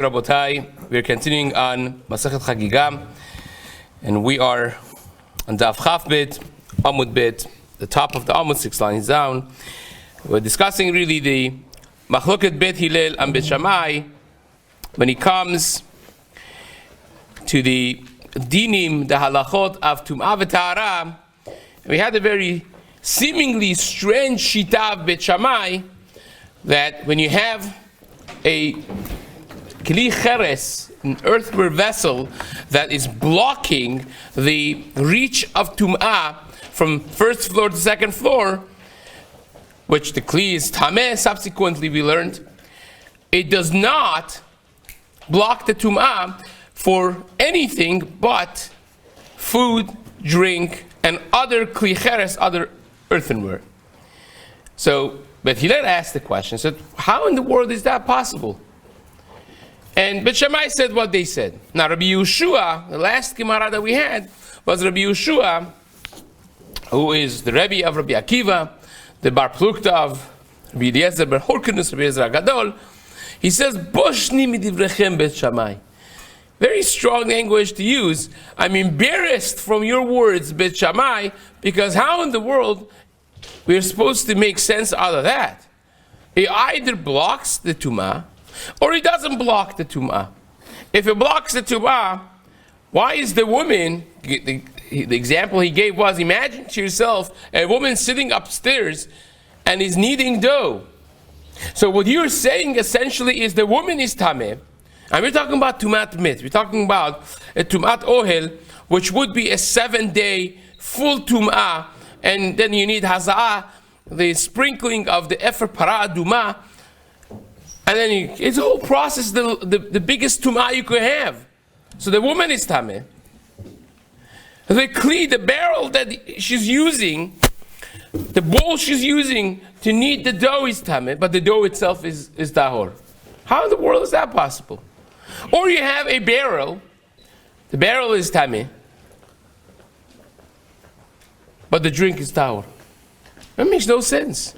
Rabotai, we are continuing on Masechet Chagigah, and we are on Daf Chaf Bit, Amud Bit, the top of the Amud, 6 lines down. We're discussing really the Machloket Bet Hillel and Bet Shammai when it comes to the dinim, the halachot of Tum'ah v'Tahara. We had a very seemingly strange shita of Bet Shammai that when you have a kli cheres, an earthenware vessel that is blocking the reach of tum'ah from first floor to second floor, which the kli is tameh, subsequently we learned, it does not block the tum'ah for anything but food, drink, and other kli cheres, other earthenware. So, but Hillel asked the question, said, how in the world is that possible? And Bet Shammai said what they said. Now Rabbi Yehoshua, the last Gemara that we had, was Rabbi Yehoshua, who is the Rebbe of Rabbi Akiva, the Bar Plukta of Rabbi Eliezer Bar Horkinus, Rabbi Ezra Gadol. He says, Boshni midivrechem Bet Shammai. Very strong language to use. I'm embarrassed from your words, Bet Shammai, because how in the world we're supposed to make sense out of that? He either blocks the Tum'ah, or he doesn't block the Tum'ah. If it blocks the Tum'ah, why is the woman, the example he gave was, imagine to yourself a woman sitting upstairs and is kneading dough. So what you're saying essentially is the woman is Tameh, and we're talking about Tum'at Mit. We're talking about a Tum'at Ohel, which would be a 7-day full Tum'ah, and then you need Haza'ah, the sprinkling of the Efer Para Aduma, and then it's a whole process, the biggest tum'ah you could have. So the woman is tameh. The kli, the barrel that she's using, the bowl she's using to knead the dough is tameh, but the dough itself is tahor. How in the world is that possible? Or you have a barrel, the barrel is tameh, but the drink is tahor. That makes no sense.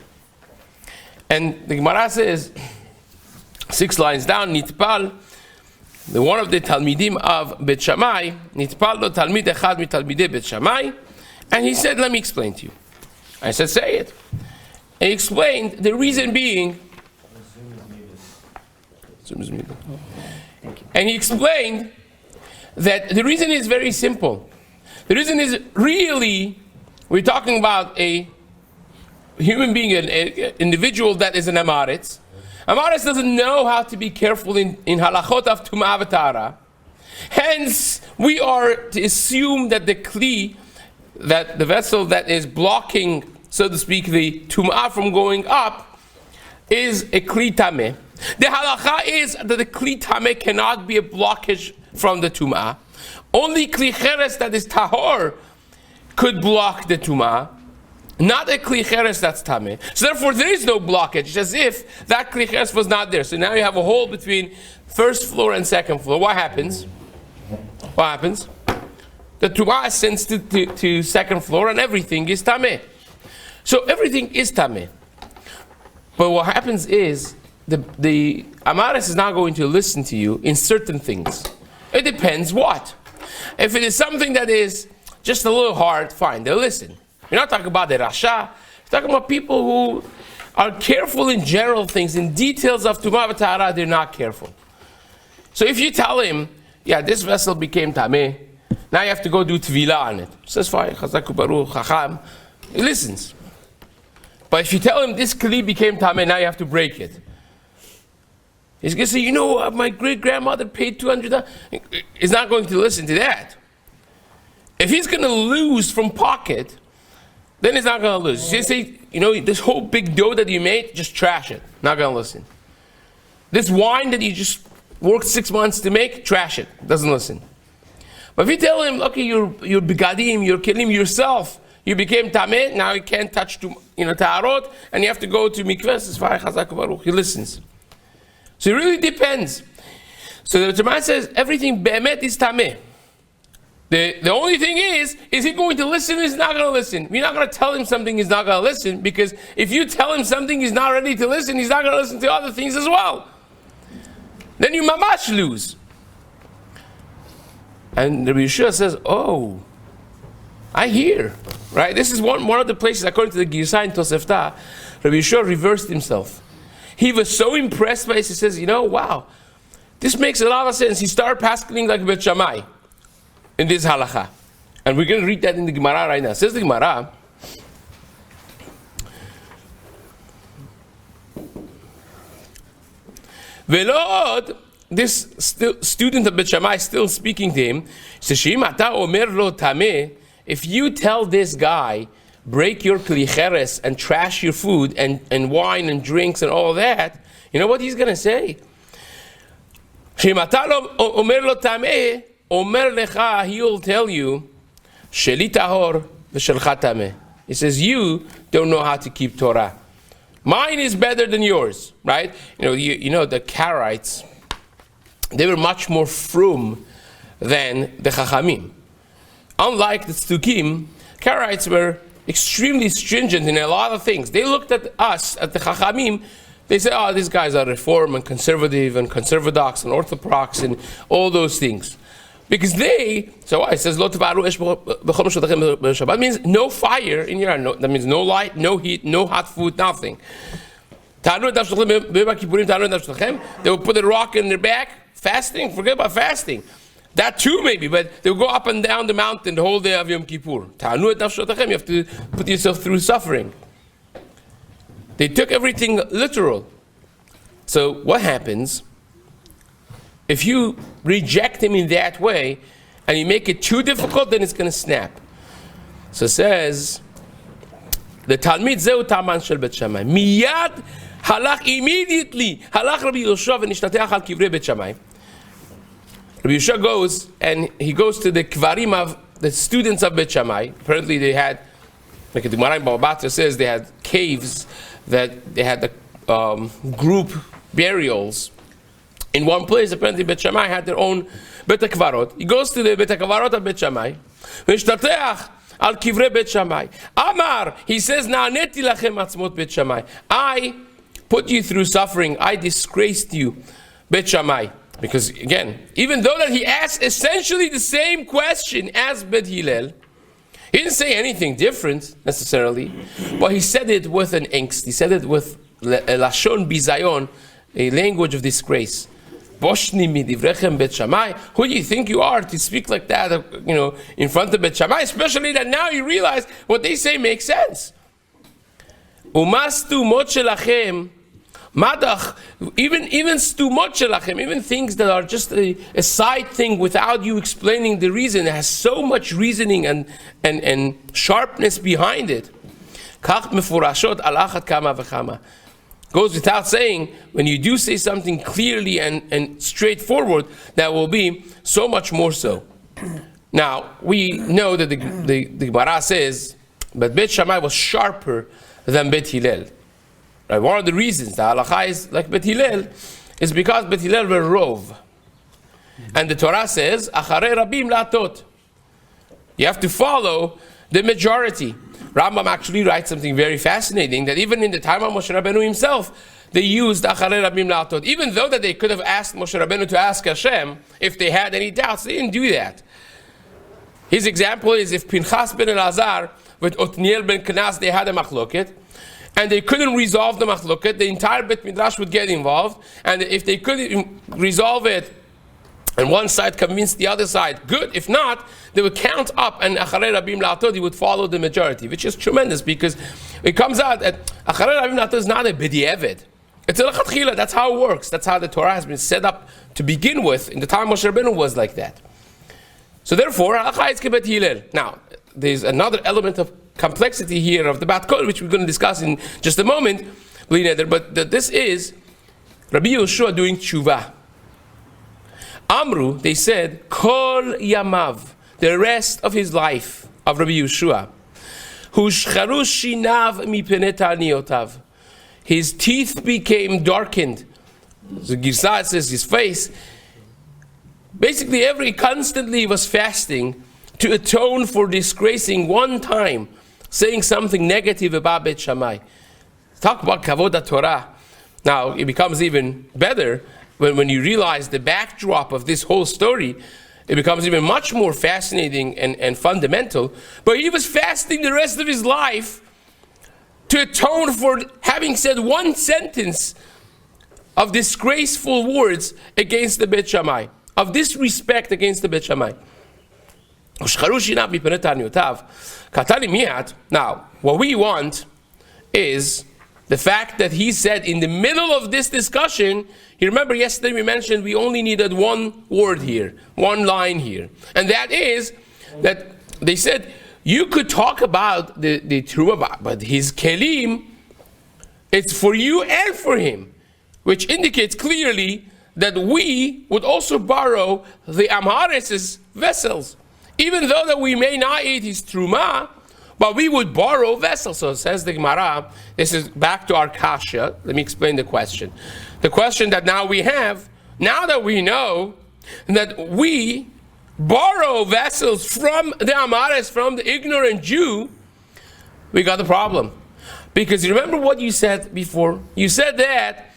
And the Gemara says, 6 lines down, Nitpal, the one of the Talmidim of Bet Shammai, Nitpal lo Talmid echad mi Talmidei Bet Shammai, and he said, let me explain to you. I said, say it. And he explained, the reason being, and he explained that the reason is very simple. The reason is really, we're talking about a human being, an individual that is an Amaretz. Amaretz doesn't know how to be careful in halachot of Tum'ah v'Tahara. Hence, we are to assume that the kli, that the vessel that is blocking, so to speak, the Tum'ah from going up, is a kli tameh. The halacha is that the kli tameh cannot be a blockage from the Tum'ah. Only kli cheres that is tahor could block the Tum'ah. Not a kli cheres that's tameh. So therefore there is no blockage. It's as if that kli cheres was not there. So now you have a hole between first floor and second floor. What happens? What happens? The tum'ah ascends to second floor and everything is tameh. So everything is tameh. But what happens is the Amaretz is not going to listen to you in certain things. It depends what. If it is something that is just a little hard, fine, they'll listen. You're not talking about the Rasha. You're talking about people who are careful in general things. In details of Tum'ah v'Tahara, they're not careful. So if you tell him, yeah, this vessel became Tameh, now you have to go do Tvilah on it. He says, fine, Chazak Baruch, Chacham. He listens. But if you tell him this kli became Tameh, now you have to break it. He's going to say, you know, my great-grandmother paid $200. He's not going to listen to that. If he's going to lose from pocket, then he's not going to lose. You say, you know, this whole big dough that you made, just trash it. Not going to listen. This wine that you just worked 6 months to make, trash it. Doesn't listen. But if you tell him, okay, you're begadim, you're killing yourself, you became tameh, now you can't touch taharot, and you have to go to mikveh, he listens. So it really depends. So the Gemara says, everything be'emet is tameh. The only thing is he going to listen or is not going to listen? We're not going to tell him something he's not going to listen, because if you tell him something he's not ready to listen, he's not going to listen to other things as well. then you mamash lose. And Rabbi Yeshua says, oh, I hear. Right? This is one of the places, according to the Girsah in Tosefta, Rabbi Yeshua reversed himself. He was so impressed by this, he says, wow, this makes a lot of sense. He started paskening like Bet Shammai in this halacha. And we're going to read that in the Gemara right now. It says the Gemara, Velod, this student of Bet Shammai still speaking to him, says, if you tell this guy, break your klicheres and trash your food and wine and drinks and all that, you know what he's going to say? He will tell you, Sheli tahor v'shelcha tameh. He says, you don't know how to keep Torah. Mine is better than yours, right? You know the Karaites, they were much more frum than the Chachamim. Unlike the Tzukim, Karaites were extremely stringent in a lot of things. They looked at us, at the Chachamim, they said, oh, these guys are reform and conservative and conservadox and orthodox and all those things. Because it says, Lo tevaru esh b'chol mashotachem b'Shabbat, means no fire in your hand. That means no light, no heat, no hot food, nothing. They would put a rock in their back, fasting, forget about fasting. That too maybe, but they would go up and down the mountain the whole day of Yom Kippur. You have to put yourself through suffering. They took everything literal. So what happens if you reject him in that way and you make it too difficult? Then it's going to snap. So it says, the Talmid zeu taman shel Bet Shammai. Miyad halach immediately. Halach Rabbi Yoshua v'nishtateach al kivrei Bet Shammai. Rabbi Yoshua goes and he goes to the kvarim of the students of Bet Shammai. Apparently they had, like the Gemara in Baba Batra says, they had caves that they had the group burials in one place. Apparently Bet Shammai had their own Bet HaKvarot. He goes to the Bet HaKvarot of Bet Shammai. V'nishtateach al kivrei Bet Shammai. Amar, he says, Na'aneti lachem atzmot Bet Shammai. I put you through suffering. I disgraced you, Bet Shammai. Because again, even though that he asked essentially the same question as Bet Hillel, he didn't say anything different necessarily, but he said it with an angst. He said it with a lashon bizayon, a language of disgrace. Boshni midivrechem Bet Shammai. Who do you think you are to speak like that, in front of Bet Shammai? Especially that now you realize what they say makes sense. Umastu mot shelachem. Madach, even stumot shelachem, even things that are just a side thing without you explaining the reason, it has so much reasoning and sharpness behind it. Kach mefurashot alachat kama v'chama. Goes without saying, when you do say something clearly and straightforward, that will be so much more so. Now, we know that the Gemara says, but Bet Shammai was sharper than Bet Hillel. Right, one of the reasons the halacha is like Bet Hillel is because Bet Hillel were rov. And the Torah says, Acharei rabim latot. You have to follow the majority. Rambam actually writes something very fascinating, that even in the time of Moshe Rabbeinu himself, they used Acharei rabim latot. Even though that they could have asked Moshe Rabbeinu to ask Hashem if they had any doubts, they didn't do that. His example is if Pinchas ben Elazar with Otniel ben Kenaz, they had a machloket, and they couldn't resolve the machloket, the entire Bet Midrash would get involved, and if they couldn't resolve it, and one side convinced the other side, good. If not, they would count up, and Acharei Rabim La'atod, he would follow the majority, which is tremendous, because it comes out that Acharei Rabim La'atod is not a b'di'evet. It's a lechatchila. That's how it works. That's how the Torah has been set up to begin with. In the time Moshe Rabbeinu was like that. So therefore, halacha is kebet Hillel. Now, there's another element of complexity here of the Bat Kol, which we're going to discuss in just a moment, but this is Rabbi Yoshua doing tshuva. Amru, they said, Kol Yamav, the rest of his life of Rabbi Yoshua, Hushcharu shinav mipnei ta'aniotav, his teeth became darkened. The Girsah says his face. Basically, constantly was fasting to atone for disgracing one time, saying something negative about Bet Shammai. Talk about kavod Torah. Now it becomes even better when you realize the backdrop of this whole story, it becomes even much more fascinating and fundamental. But he was fasting the rest of his life to atone for having said one sentence of disgraceful words against the Beit Shammai, of disrespect against the Beit Shammai. Now, what we want is the fact that he said in the middle of this discussion, you remember yesterday we mentioned we only needed one word here, one line here. And that is that they said, you could talk about the Terumah, but his kelim, it's for you and for him, which indicates clearly that we would also borrow the Amharis' vessels. Even though that we may not eat his Terumah, but we would borrow vessels. So says the Gemara, this is back to our kasha. Let me explain the question. The question that now we have, now that we know that we borrow vessels from the Amaris, from the ignorant Jew, we got the problem. Because you remember what you said before? You said that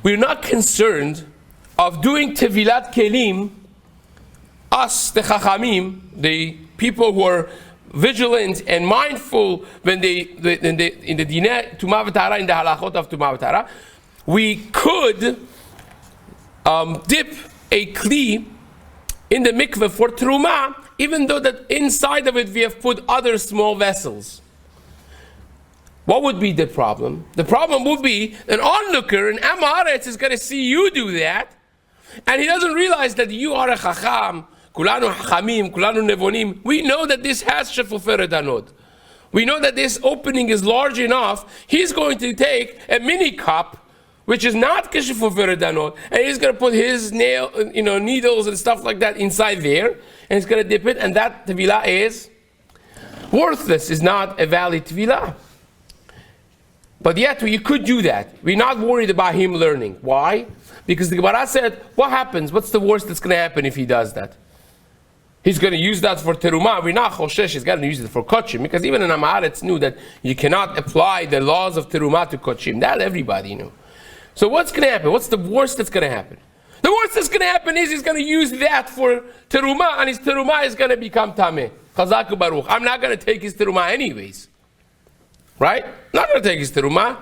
we're not concerned of doing Tevilat Kelim, us, the Chachamim, the people who are vigilant and mindful when they in the Dinah Tumah V'Tahara, in the halachot of Tumah V'Tahara, we could dip a kli in the mikveh for Terumah, even though that inside of it we have put other small vessels. What would be the problem? The problem would be an onlooker, an Am Haaretz, is going to see you do that, and he doesn't realize that you are a Chacham. Kulanu Chachamim, Kulanu Nevonim. We know that this has Shefuferet Hanot. We know that this opening is large enough. He's going to take a mini cup, which is not Shefuferet Hanot, and he's going to put his needles and stuff like that inside there, and he's going to dip it, and that tevilah is worthless, is not a valid tevilah. But yet, you could do that. We're not worried about him learning. Why? Because the Gemara said, what happens? What's the worst that's going to happen if he does that? He's going to use that for terumah. We're not choshesh. He's going to use it for kochim, because even an Amaretz knew that you cannot apply the laws of terumah to kochim. That everybody knew. So what's going to happen? What's the worst that's going to happen? The worst that's going to happen is he's going to use that for terumah, and his terumah is going to become tameh. Chazaku baruch. I'm not going to take his terumah anyways. Right? Not going to take his terumah.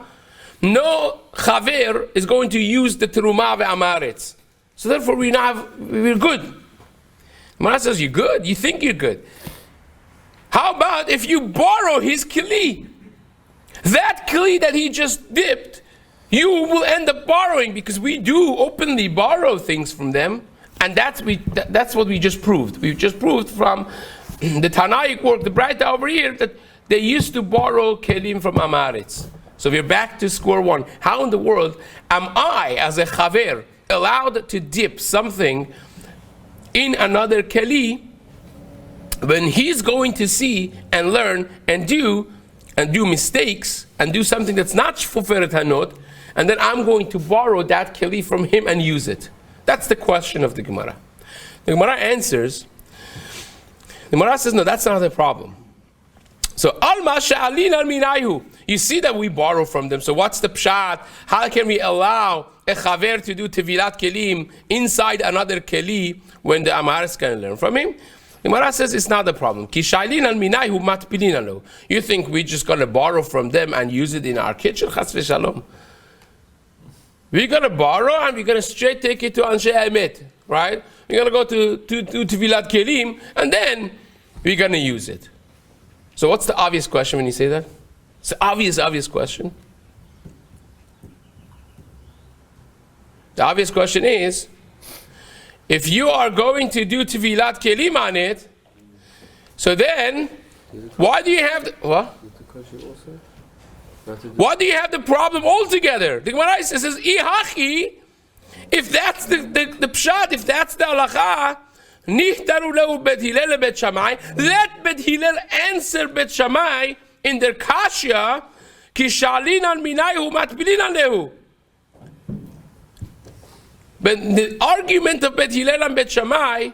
No chaver is going to use the terumah ve'amaretz. So therefore we're good. Gemara says, you're good? You think you're good? How about if you borrow his kli? That kli that he just dipped, you will end up borrowing, because we do openly borrow things from them, and that's what we just proved. We just proved from the Tanaic work, the Braita over here, that they used to borrow kelim from Amaretz. So we're back to square one. How in the world am I, as a chaver, allowed to dip something in another keli when he's going to see and learn and do mistakes and do something that's not Shefuferet Hanot, and then I'm going to borrow that keli from him and use it? That's the question of the Gemara. The Gemara answers. The Gemara says, no, that's not the problem. So, Alma she'alin al minayu. You see that we borrow from them. So what's the pshat? How can we allow a chaver to do tevilat kelim inside another keli when the Amaretz can learn from him? The Gemara says it's not the problem. Ki shailin al minayu matpilin alo. You think we're just going to borrow from them and use it in our kitchen? Chas v'shalom. We're going to borrow and we're going to straight take it to Anshe Emet, right? We're going to go to tevilat kelim, and then we're going to use it. So what's the obvious question when you say that? It's an obvious question. The obvious question is, if you are going to do tevilat kelim on it, so then, why do you have the, what? Why do you have the problem altogether? The Gemara says, Ihachi, if that's the pshat, if that's the halacha, Nihtaru lehu Bet Hillel Bet Shammai. Let Bet Hillel answer Bet Shammai in their kasha. Ki shalin al minayu matbilin alehu. But the argument of Bet Hillel and Bet Shammai,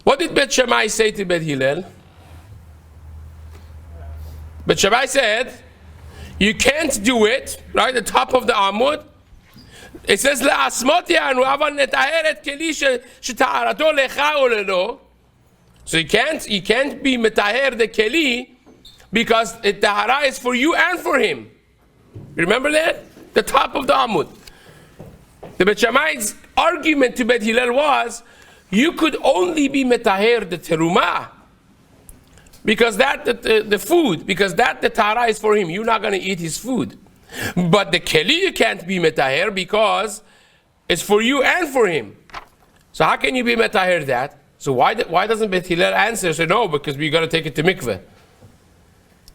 what did Bet Shammai say to Bet Hillel? Bet Shammai said, you can't do it, right, the top of the Amud. It says le'asmot yanu aval netaheret keli sheta'arato lecha o lelo. So you can't be metaher the keli because the tahara is for you and for him. Remember that? The top of the Amud. The Bet Shammai's argument to Bet Hillel was, you could only be metaher the terumah because that the food, because that the tahara is for him. You're not going to eat his food. But the keli you can't be metaher because it's for you and for him. So how can you be metaher that? So why doesn't Bet Hillel answer? So no, because we're going to take it to mikveh.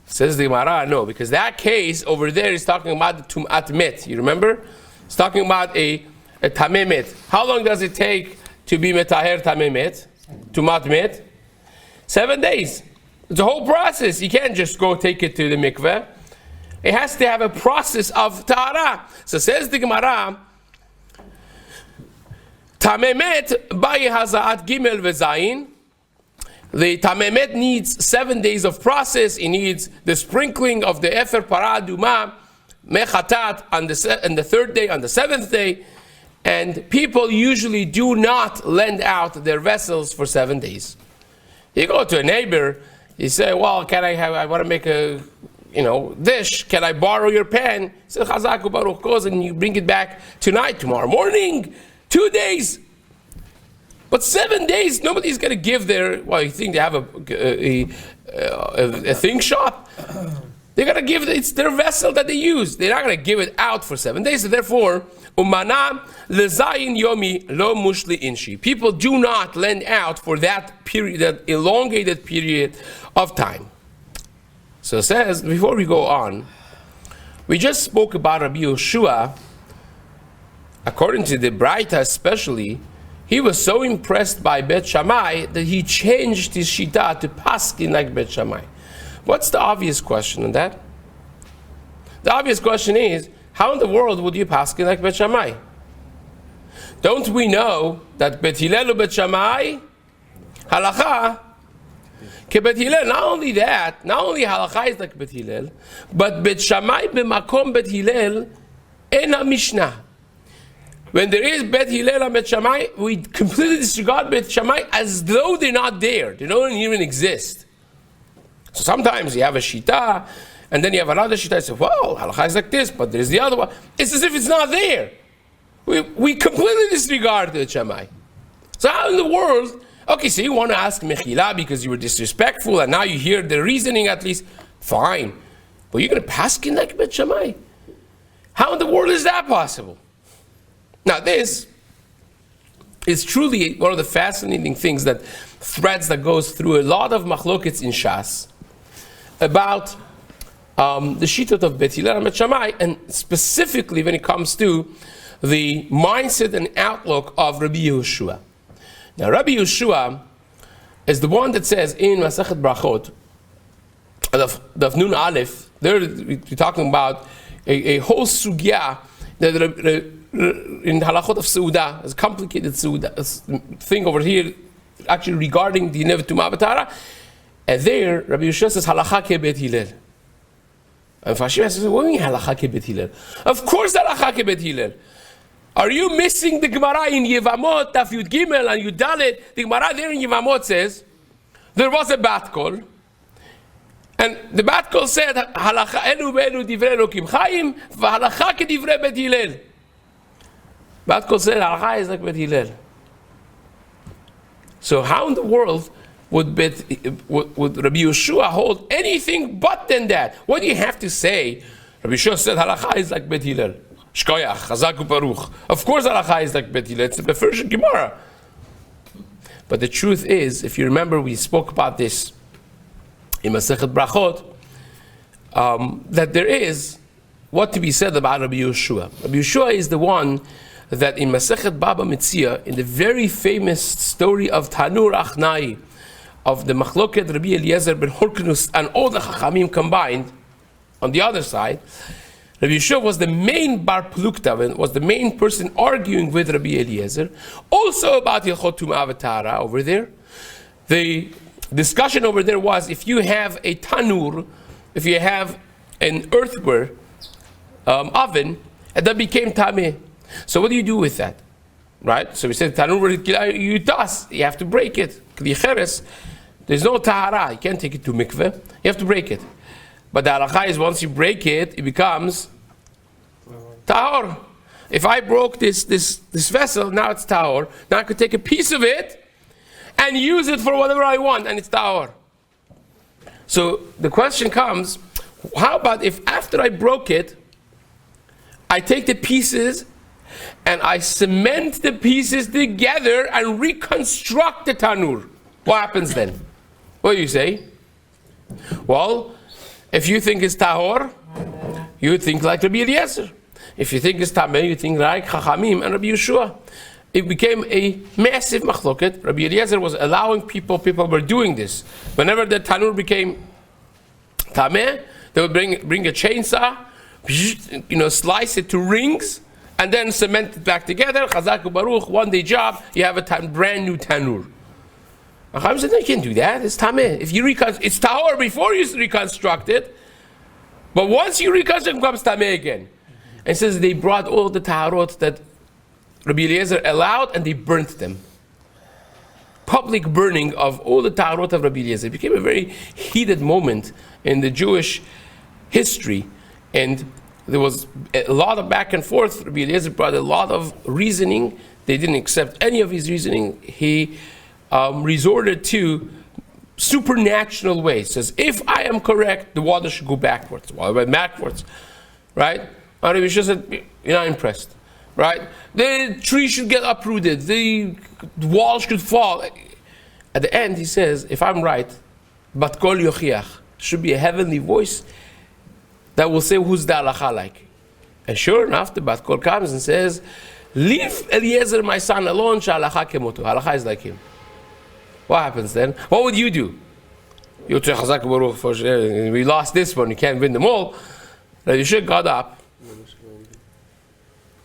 Says the Gemara, no, because that case over there is talking about the tum'at met. You remember? It's talking about a tameh met. How long does it take to be metaher tameh met? Tum'at met? 7 days. It's a whole process. You can't just go take it to the mikveh. It has to have a process of tahara. So says the Gemara, tameh met ba'i haza'at gimel vezayin. The tameh met needs 7 days of process. It needs the sprinkling of the efer para aduma mechatat on the 3rd day, on the 7th day. And people usually do not lend out their vessels for 7 days. You go to a neighbor, you say, well, I want to make a dish, can I borrow your pan? He says, Chazaku Baruch goes, and you bring it back tonight, tomorrow morning, 2 days. But 7 days, nobody's going to give their, you think they have a thing shop? They're going to give, it's their vessel that they use. They're not going to give it out for 7 days. So therefore, umana lezayin yomi lo mushli inshi. People do not lend out for that period, that elongated period of time. So it says, before we go on, we just spoke about Rabbi Yehoshua. According to the Braita especially, he was so impressed by Bet Shammai that he changed his shita to paskin like Bet Shammai. What's the obvious question on that? The obvious question is, how in the world would you paskin like Bet Shammai? Don't we know that Bet Hillel Bet Shammai halacha ke Bet Hillel? Not only that, not only halacha is like Bet Hillel, but Bet Shammai b'makom Bet Hillel ena mishnah. When there is Bet Hillel and Bet Shammai, we completely disregard Bet Shammai as though they're not there. They don't even exist. So sometimes you have a shita, and then you have another shita. You say, well, halacha is like this, but there's the other one. It's as if it's not there. We completely disregard Bet Shammai. So how in the world? Okay, so you want to ask Mechila because you were disrespectful, and now you hear the reasoning at least. Fine, but you're going to paskin like Bet Shammai? How in the world is that possible? Now this is truly one of the fascinating things, that threads that goes through a lot of machlokets in Shas about the shitot of Bet Hillel and Bet Shammai, and specifically when it comes to the mindset and outlook of Rabbi Yehoshua. Now Rabbi Yehoshua is the one that says in Masechet Brachot, Daf Nun Aleph, there we're talking about a whole sugya that in the halachot of Seudah, it's a complicated Seudah thing over here, actually regarding the Nevet Tumah B'Tahara. And there, Rabbi Yehoshua says, halacha ke Bet Hillel. And Fashim says, what do you mean halacha ke Bet Hillel? Of course halacha ke Bet Hillel. Are you missing the Gemara in Yevamot, Taf Yud Gimel and Yud Dalet? The Gemara there in Yevamot says, there was a bat kol, and the bat kol said, halacha elu ve'elu divrei Elokim Chaim, v'halacha ke divrei Bet Hillel. Bat kol said, halacha is like Bet Hillel. So how in the world would Rabbi Yehoshua hold anything but than that? What do you have to say? Rabbi Yehoshua said, halacha is like Bet Hillel. Shkoyach, Chazak Baruch. Of course halacha is like Bet Hillel. It's the first Gemara. But the truth is, if you remember, we spoke about this in Masechet Brachot, that there is what to be said about Rabbi Yehoshua. Rabbi Yehoshua is the one that in Masechet Baba Metzia, in the very famous story of Tanur Achnai, of the Machloket Rabbi Eliezer ben Horknus and all the Chachamim combined, on the other side, Rabbi Yehoshua was the main Bar Plukta, was the main person arguing with Rabbi Eliezer, also about Hilchot Tumah V'Tahara over there. The discussion over there was, if you have a tanur, if you have an earthenware oven, and that became tameh, So what do you do with that? Right? So we said, you have to break it. There's no tahara. You can't take it to mikveh. You have to break it. But the halakha is once you break it, it becomes tahor. If I broke this vessel, now it's tahor. Now I could take a piece of it and use it for whatever I want, and it's tahor. So the question comes, how about if after I broke it, I take the pieces and I cement the pieces together and reconstruct the tanur? What happens then? What do you say? Well, if you think it's tahor, you think like Rabbi Eliezer. If you think it's tameh, you think like Chachamim and Rabbi Yeshua. It became a massive machloket. Rabbi Eliezer was allowing people were doing this. Whenever the tanur became tameh, they would bring a chainsaw, slice it to rings, and then cement it back together. Chazak Baruch, one day job, you have a brand new tanur. Chachamim said, no, you can't do that. It's tameh. If you it's tahor before you reconstruct it, but once you reconstruct, it becomes tameh again. And it says they brought all the taharot that Rabbi Eliezer allowed and they burnt them. Public burning of all the taharot of Rabbi Eliezer. It became a very heated moment in the Jewish history. And there was a lot of back and forth. Rabbi Eliezer brought a lot of reasoning. They didn't accept any of his reasoning. He resorted to supernatural ways. Says, if I am correct, the water should go backwards. Water went backwards. Right? And Rabbi Yeshua said, you're not impressed. Right? The tree should get uprooted. The wall should fall. At the end, he says, if I'm right, Bat Kol Yochiach should be a heavenly voice that will say, who's the halacha like? And sure enough, the Bat Kol comes and says, leave Eliezer, my son, alone, halacha kemotu. Halacha is like him. What happens then? What would you do? You say, Chazak Baruch, we lost this one, you can't win them all. Rabbi Yeshua got up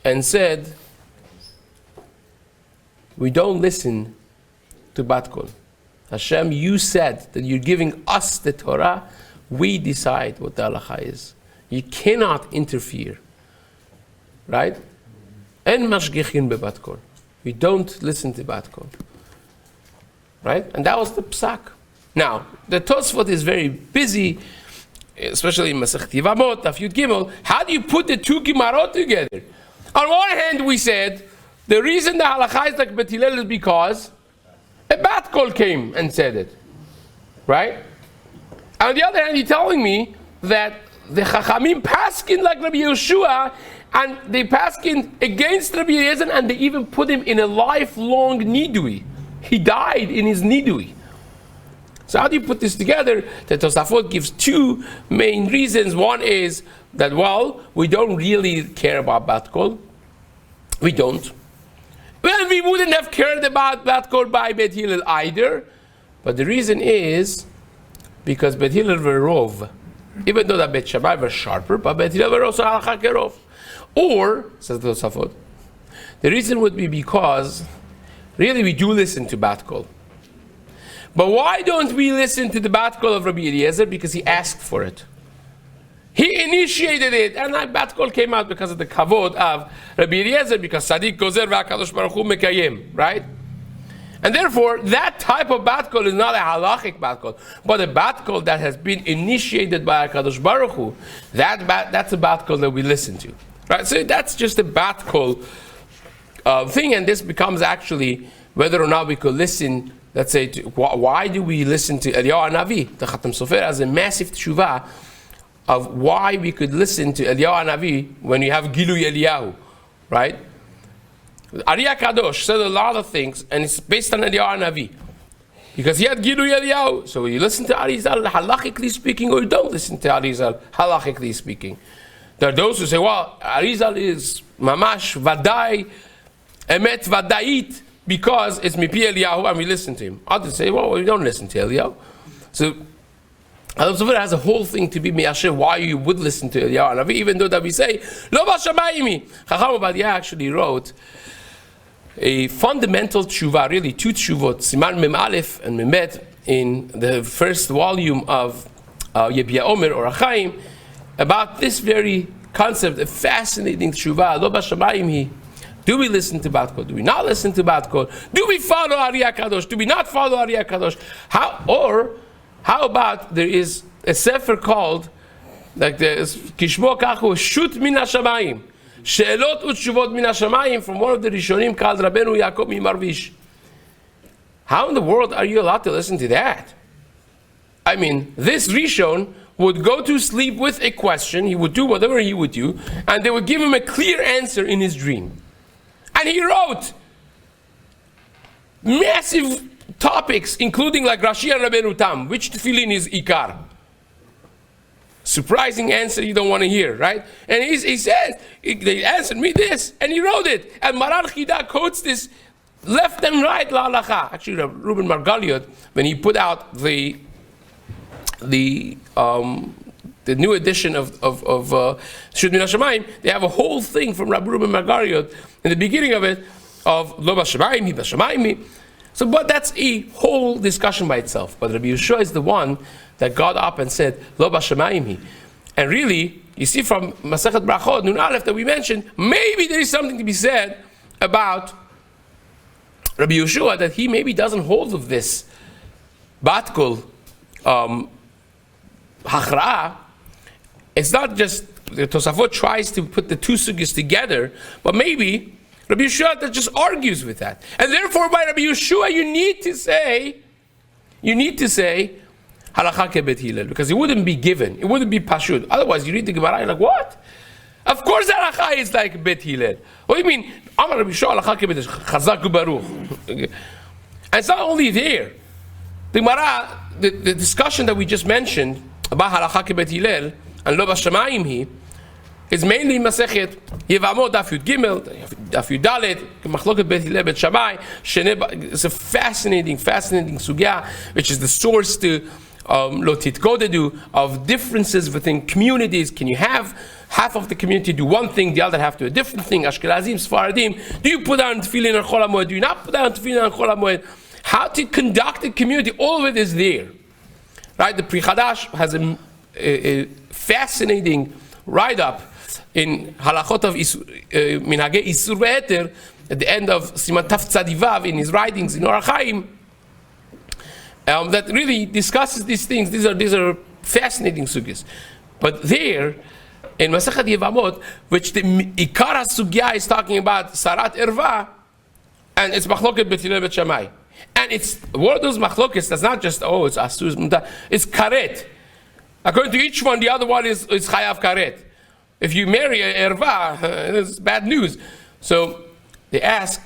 and said, we don't listen to Bat Kol. Hashem, you said that you're giving us the Torah, we decide what the halacha is. You cannot interfere. Right? En mashgichin bebat kol. We don't listen to Bat Kol. Right? And that was the psak. Now, the Tosfot is very busy, especially in Masech Tivamot, Daf Yud Gimel. How do you put the two Gemarot together? On one hand, we said, the reason the halacha is like Bet Hillel is because a Bat Kol came and said it. Right? On the other hand, you're telling me that the Chachamim paskin like Rabbi Yeshua, and they paskin against Rabbi Eliezer, and they even put him in a lifelong nidui. He died in his nidui. So how do you put this together? The Tosafot gives two main reasons. One is that, well, we don't really care about Bat Kol. We don't. Well, we wouldn't have cared about Bat Kol by Bet Hillel either. But the reason is because Bet Hillel were rov. Even though the Bet Shammai were sharper, but Bet Hillel were also halacha kerov. Or, says the Tosafot, the reason would be because really we do listen to Bat Kol. But why don't we listen to the Bat Kol of Rabbi Eliezer? Because he asked for it. He initiated it, and that Bat Kol came out because of the kavod of Rabbi Eliezer, because Sadiq Gozer v'Hakadosh Baruch Hu Mekayim, right? And therefore, that type of Bat Kol is not a halachic Bat Kol, but a Bat Kol that has been initiated by Hakadosh Baruch Hu. That's a Bat Kol that we listen to, right? So that's just a Bat Kol thing, and this becomes actually whether or not we could listen. Let's say, why do we listen to Eliyahu Hanavi? The Khatam Sofer has a massive tshuva of why we could listen to Eliyahu Hanavi when you have Gilui Eliyahu, right? Ariya Kadosh said a lot of things, and it's based on Eliyahu Hanavi. Because he had Gilui Eliyahu. So you listen to Arizal halachically speaking, or you don't listen to Arizal halachically speaking. There are those who say, well, Arizal is mamash vadai, emet vadait, because it's Mipi Eliyahu and we listen to him. Others say, well, we don't listen to Eliyahu. So, Adam Sofer has a whole thing to be miyasher why you would listen to Eliyahu Hanavi, even though that we say, Lo b'shamayimi. Chacham Ovadia actually wrote a fundamental tshuva, really two tshuvot, Siman Mem Aleph and Mem Bet, in the first volume of Yebia Omer or Achaim, about this very concept, a fascinating tshuva, Lo b'shamayimi. Do we listen to Bat Kol? Do we not listen to Bat Kol? Do we follow Ari HaKadosh? Do we not follow Ari HaKadosh? How about there is a sefer called, like the Kishmo Kachu, Shut Min HaShamayim, She'elot Utshuvot Min HaShamayim, from one of the Rishonim called Rabbeinu Yaakov Mimarvish. How in the world are you allowed to listen to that? I mean, this Rishon would go to sleep with a question, he would do whatever he would do, and they would give him a clear answer in his dream. And he wrote massive topics, including like Rashi and Rabbeinu Tam, which tefillin is Ikar. Surprising answer you don't want to hear, right? And he says, they answered me this, and he wrote it. And Maran Chida quotes this left and right, la halacha. Actually, Reuben Margaliot, when he put out the new edition of Shut Min HaShamayim, they have a whole thing from Rabbi Reuben Margaliot in the beginning of it of Lo B'Shamayim, Hi B'Shamayim. So, but that's a whole discussion by itself. But Rabbi Yeshua is the one that got up and said Lo B'Shamayim. And really, you see from Masechet Brachot Nun Aleph that we mentioned, maybe there is something to be said about Rabbi Yeshua, that he maybe doesn't hold of this Bat Kol Hachra'ah. It's not just the Tosafot tries to put the two sugyas together, but maybe Rabbi Yeshua that just argues with that. And therefore by Rabbi Yeshua you need to say Halakha Kebet Hillel, because it wouldn't be given, it wouldn't be Pashut. Otherwise you read the Gemara, you're like, what? Of course Halakha is like Bet Hillel. What do you mean? Amar Rabbi Yeshua Halakha Kebet Chazak Ubaruch. And it's not only there. The Gemara, the discussion that we just mentioned about Halakha Kebet Hillel and Lo B'Shamayim Hi is mainly Masechet Yevamot Daf Yud Gimel, Daf Yud Dalet, Machloket Bet Hillel Bet Shammai. It's a fascinating sugya, which is the source to Lo Titkodedu of differences within communities. Can you have half of the community do one thing, the other half do a different thing? Ashkenazim, Sfaradim. Do you put down tefillin on Chol HaMoed? Do you not put down tefillin on Chol HaMoed? How to conduct the community? All of it is there, right? The Pri Chadash has a fascinating write-up in Halachot of Minhagei Isur Ve'eter at the end of Siman Taf Tzadivav in his writings in Orach Chaim, that really discusses these things. These are fascinating sugyas. But there, in Masechet Yevamot, which the Ikara sugya is talking about Sarat Erva, and it's Machloket Bet Hillel Bet Shammai. And it's one of those machlokes that's not just, it's asur, it's karet. According to each one, the other one is chayav karet. If you marry a erva, it's bad news. So they ask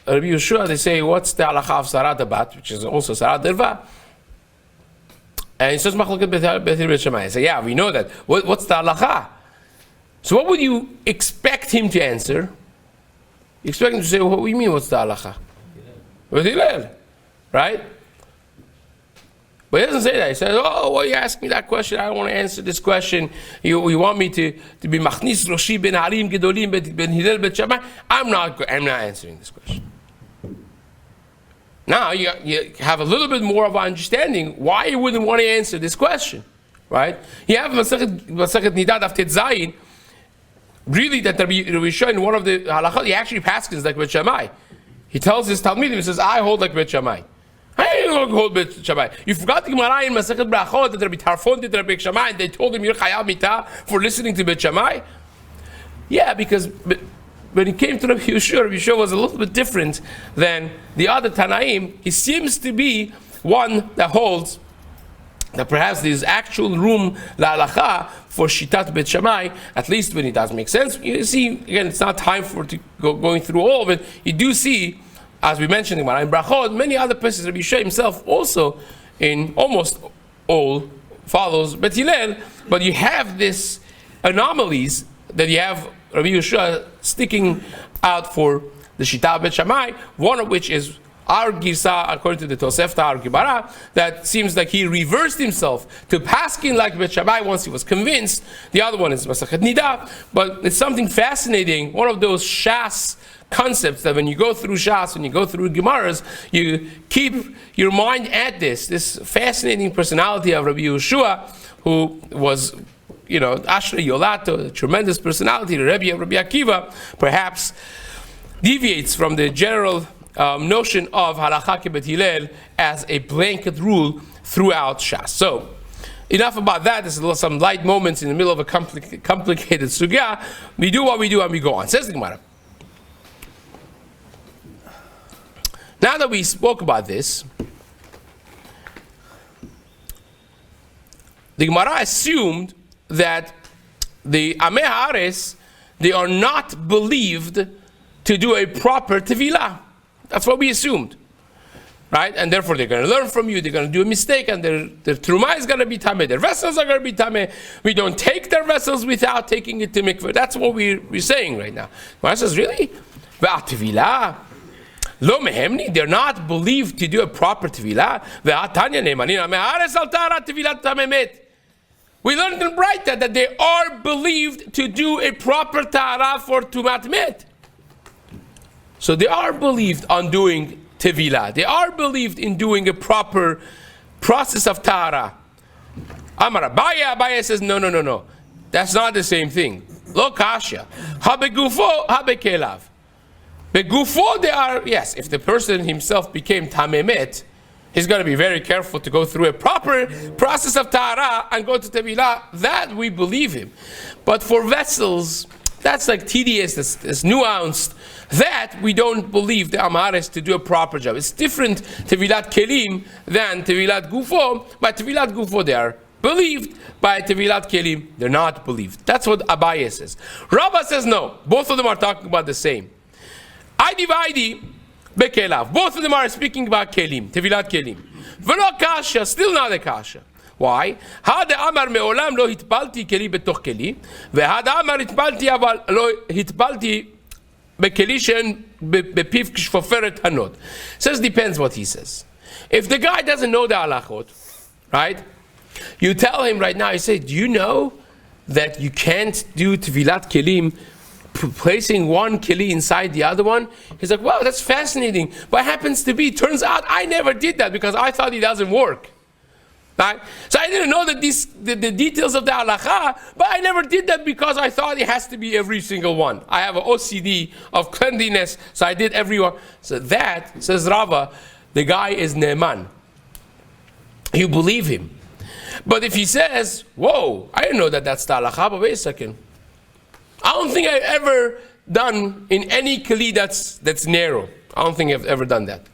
Rabbi Yeshua, they say, what's the halacha of sarat abat, which is also sarat erva? And he says, machloket bet Hillel bet Shammai. I say, yeah, we know that. What's the halacha? So what would you expect him to answer? You expect him to say, what do you mean, what's the halacha? With Hillel, right? But he doesn't say that. He says, well, you ask me that question, I don't want to answer this question. You want me to be Machnis Roshi ben Harim Gedolim ben Hillel ben Shammai? I'm not answering this question. Now you have a little bit more of an understanding why you wouldn't want to answer this question, right? You have Masechet Nidad Aftet Zayin, really that Rabbi Yeshua in one of the halachot, he actually passes like Bet Shammai. He tells his Talmidim, he says, I hold like Bet Shammai. I don't hold Bet Shammai. You forgot the Gemara in Masechet Brachot that Rabbi Tarfon did Rabbi Shammai, and they told him, you're Chayav Mitah for listening to Bet Shammai? Yeah, because when he came to Rabbi Yeshua was a little bit different than the other Tanaim. He seems to be one that holds that perhaps there's actual room la halacha for shitat Bet Shammai, at least when it does make sense. You see, again, it's not time for going through all of it. You do see, as we mentioned in Brachot, many other places, Rabbi Yeshua himself also in almost all follows Bet Hillel, but you have this anomalies that you have Rabbi Yeshua sticking out for the Shita Bet Shammai, one of which is our Girsa, according to the Tosefta, our Gemara, that seems like he reversed himself to paskin like Bet Shammai once he was convinced. The other one is Masechet Nida, but it's something fascinating, one of those Shas concepts that when you go through Shas, when you go through Gemaras, you keep your mind at this fascinating personality of Rabbi Yeshua, who was, Ashrei Yolato, a tremendous personality, the Rebbe of Rabbi Akiva, perhaps deviates from the general notion of halakha kebet Hillel as a blanket rule throughout Shas. So, enough about that. There's some light moments in the middle of a complicated sugya. We do what we do and we go on. Says the Gemara. Now that we spoke about this, the Gemara assumed that the Amei Haaretz, they are not believed to do a proper tevilah. That's what we assumed. Right? And therefore they're going to learn from you, they're going to do a mistake, and their truma is going to be tameh, their vessels are going to be tameh. We don't take their vessels without taking it to mikveh. That's what we're saying right now. Gemara says, really? Ve'at Lo mehemni, they're not believed to do a proper tevilah. We learned in Braita that they are believed to do a proper tahara for tumat met. So they are believed on doing tevilah. They are believed in doing a proper process of tahara. Amar Abaye says, no. That's not the same thing. Lo kasha. Habegufo, habekelav. Begufo, they are, yes, if the person himself became tamemet, he's going to be very careful to go through a proper process of tahara and go to tevilah. That we believe him. But for vessels, that's like tedious, it's nuanced. That we don't believe the Amares to do a proper job. It's different tevilat kelim than tevilat gufo. By tevilat gufo they are believed. By tevilat kelim they're not believed. That's what Abaye says. Rabbah says no. Both of them are talking about the same. Aidi bekelav. Both of them are speaking about kelim, tevilat kelim. V'lo kasha, still not a kasha. Why? Hada amar me'olam lo hitpalti keli betoch keli, ve'hada amar hitpalti aval lo hitpalti bekeli shen bepiv kshfoferet hanot. Says depends what he says. If the guy doesn't know the halachot, right? You tell him right now. You say, do you know that you can't do tevilat kelim placing one keli inside the other one? He's like, wow, that's fascinating. What happens to be? Turns out I never did that because I thought it doesn't work. Right? So I didn't know that the details of the halacha, but I never did that because I thought it has to be every single one. I have an OCD of cleanliness, so I did every one. So that, says Rava, the guy is ne'eman. You believe him. But if he says, whoa, I didn't know that that's the halacha, but wait a second. I don't think I've ever done in any keli that's narrow. I don't think I've ever done that.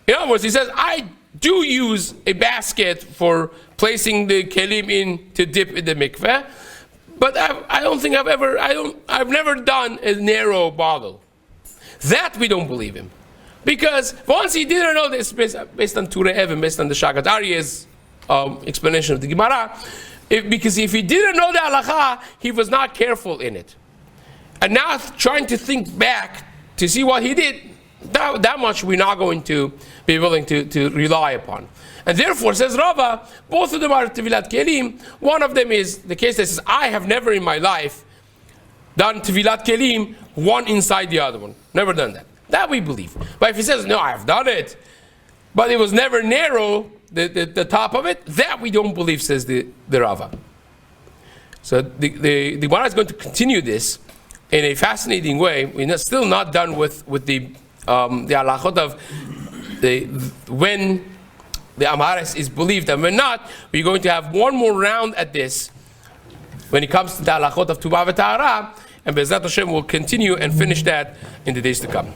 In other words, he says, I do use a basket for placing the kelim in to dip in the mikveh, but I don't think I've never done a narrow bottle. That we don't believe him. Because once he didn't know this, based on Turei Even, based on the Shagat Aryeh's explanation of the Gemara, because if he didn't know the halacha, he was not careful in it. And now trying to think back to see what he did, that much we're not going to be willing to rely upon. And therefore, says Rava, both of them are tevilat kelim. One of them is the case that says, I have never in my life done tevilat kelim, one inside the other one. Never done that. That we believe. But if he says, no, I've done it, but it was never narrow, the top of it, that we don't believe, says the Rava. So the Gemara is going to continue this in a fascinating way. We're still not done with the halachot of when the Amares is believed and when not. We're going to have one more round at this when it comes to the halachot of Tubah v'Tahara, and Be'ezrat Hashem will continue and finish that in the days to come.